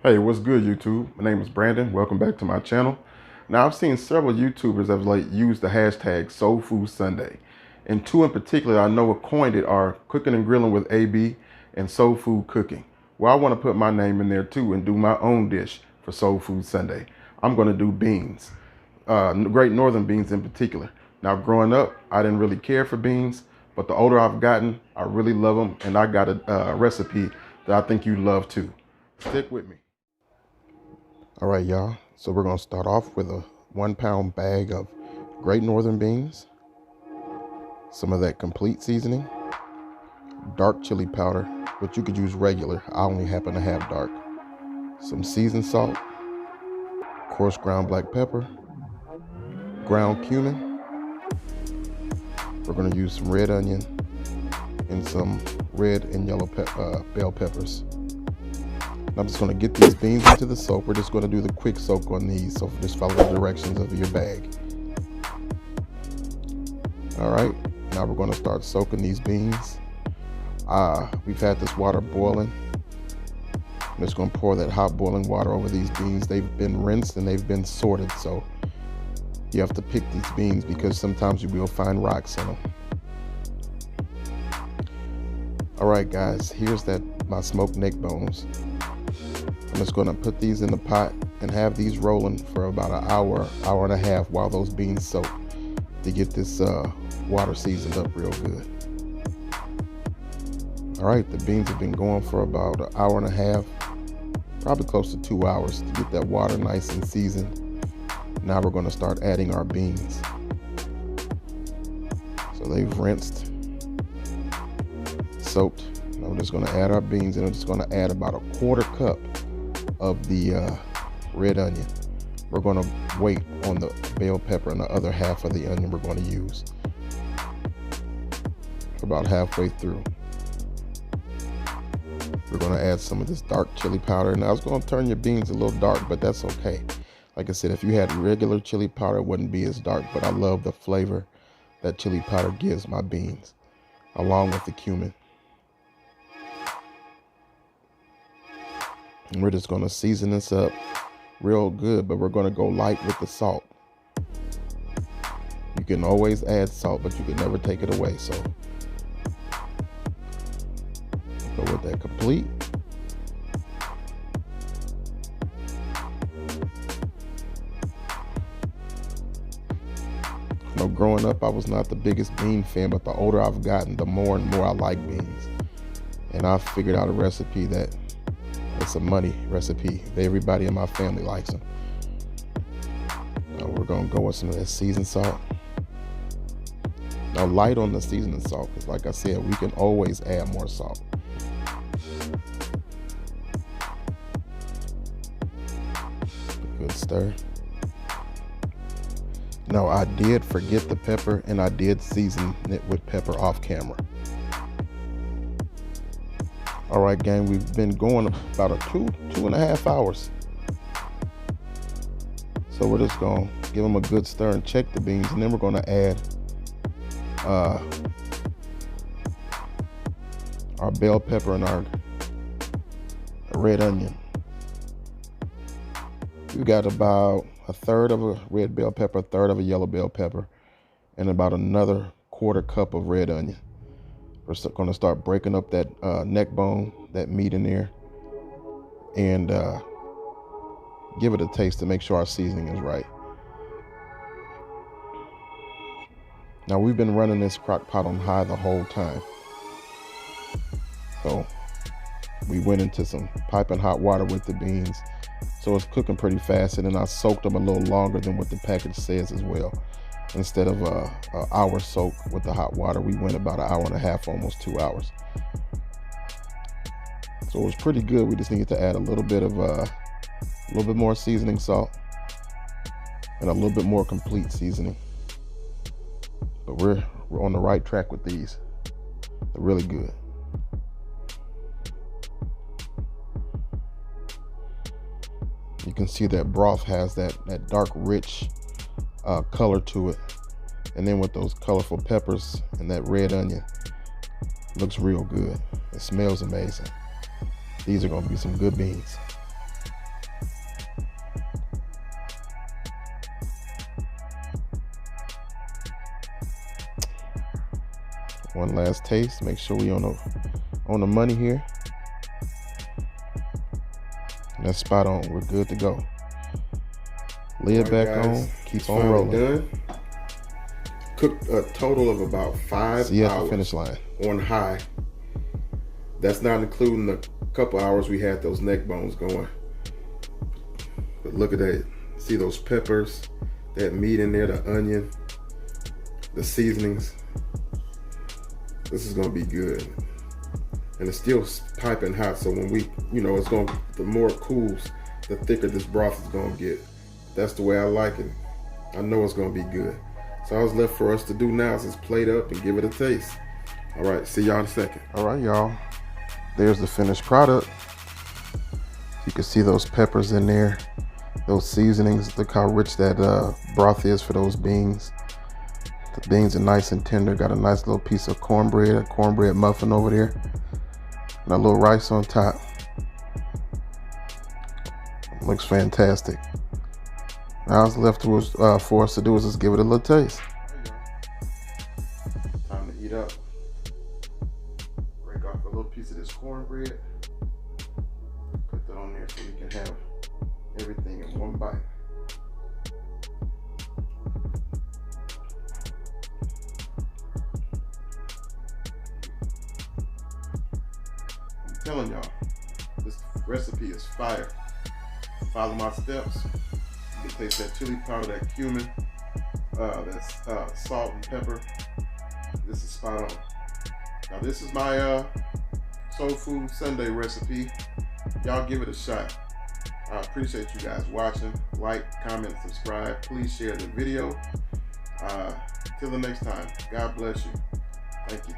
Hey, what's good, YouTube? My name is Brandon. Welcome back to my channel. Now, I've seen several YouTubers that have used the hashtag Soulfood Sunday, and two in particular I know have coined it are Cooking and Grilling with AB and Soul Food Cooking. Well, I want to put my name in there too and do my own dish for Soul Food Sunday. I'm going to do beans, Great Northern beans in particular. Now, growing up, I didn't really care for beans, but the older I've gotten, I really love them, and I got a recipe that I think you love too. Stick with me. All right, y'all. So we're gonna start off with a 1 pound bag of Great Northern beans, some of that complete seasoning, dark chili powder, but you could use regular. I only happen to have dark. Some seasoned salt, coarse ground black pepper, ground cumin. We're gonna use some red onion and some red and yellow bell peppers. I'm just going to get these beans into the soak. We're just going to do the quick soak on these, so just follow the directions of your bag. All right, now we're going to start soaking these beans. We've had this water boiling. I'm just going to pour that hot boiling water over these beans. They've been rinsed and they've been sorted, so you have to pick these beans because sometimes you will find rocks in them. All right, guys, here's my smoked neck bones. I'm just going to put these in the pot and have these rolling for about an hour, hour and a half while those beans soak to get this water seasoned up real good. All right, the beans have been going for about an hour and a half, probably close to 2 hours to get that water nice and seasoned. Now we're going to start adding our beans. So they've rinsed, soaked. Now we're just going to add our beans, and I'm just going to add about a 1/4 cup of the red onion. We're going to wait on the bell pepper and the other half of the onion we're going to use. About halfway through, we're going to add some of this dark chili powder. Now, I was going to turn your beans a little dark, but that's okay. Like I said, if you had regular chili powder, it wouldn't be as dark, but I love the flavor that chili powder gives my beans, along with the cumin. And we're just going to season this up real good, but we're going to go light with the salt. You can always add salt, but you can never take it away. So go with that complete. You know, growing up, I was not the biggest bean fan, but the older I've gotten, the more and more I like beans. And I figured out a recipe that it's a money recipe. Everybody in my family likes them. Now we're gonna go with some of that seasoned salt. Now light on the seasoning salt, because like I said, we can always add more salt. Good stir. Now I did forget the pepper, and I did season it with pepper off camera. All right, gang, we've been going about 2.5 hours. So we're just gonna give them a good stir and check the beans, and then we're gonna add our bell pepper and our red onion. We got about 1/3 of a red bell pepper, 1/3 of a yellow bell pepper, and about another 1/4 cup of red onion. We're going to start breaking up that neck bone, that meat in there, and give it a taste to make sure our seasoning is right. Now we've been running this crock pot on high the whole time. So we went into some piping hot water with the beans. So it's cooking pretty fast, and then I soaked them a little longer than what the package says as well. Instead of an hour soak with the hot water, we went about 1.5 hours, almost 2 hours. So it was pretty good. We just needed to add a little bit more seasoning salt and a little bit more complete seasoning. But we're on the right track with these. They're really good. You can see that broth has that dark, rich color to it, and then with those colorful peppers and that red onion, looks real good. It smells amazing. These are going to be some good beans. one last taste. Make sure we on the money here. That's spot on. We're good to go. Lid back on. Keep on rolling. Done. Cooked a total of about 5 See you hours at the finish line on high. That's not including the couple hours we had those neck bones going. But look at that. See those peppers, that meat in there, the onion, the seasonings. This is gonna be good. And it's still piping hot, so when we, the more it cools, the thicker this broth is gonna get. That's the way I like it. I know it's gonna be good. So all that's left for us to do now is just plate up and give it a taste. All right, see y'all in a second. All right, y'all. There's the finished product. You can see those peppers in there, those seasonings. Look how rich that broth is for those beans. The beans are nice and tender. Got a nice little piece of cornbread, a cornbread muffin over there, and a little rice on top. Looks fantastic. Now what's left for us to do is just give it a little taste. Time to eat up. Break off a little piece of this cornbread. Put that on there so we can have everything in one bite. I'm telling y'all, this recipe is fire. Follow my steps. You can taste that chili powder, that cumin, that salt and pepper. This is spot on. Now this is my Soulfood Sunday recipe. Y'all give it a shot. I appreciate you guys watching. Like, comment, subscribe. Please share the video. Till the next time, God bless you. Thank you.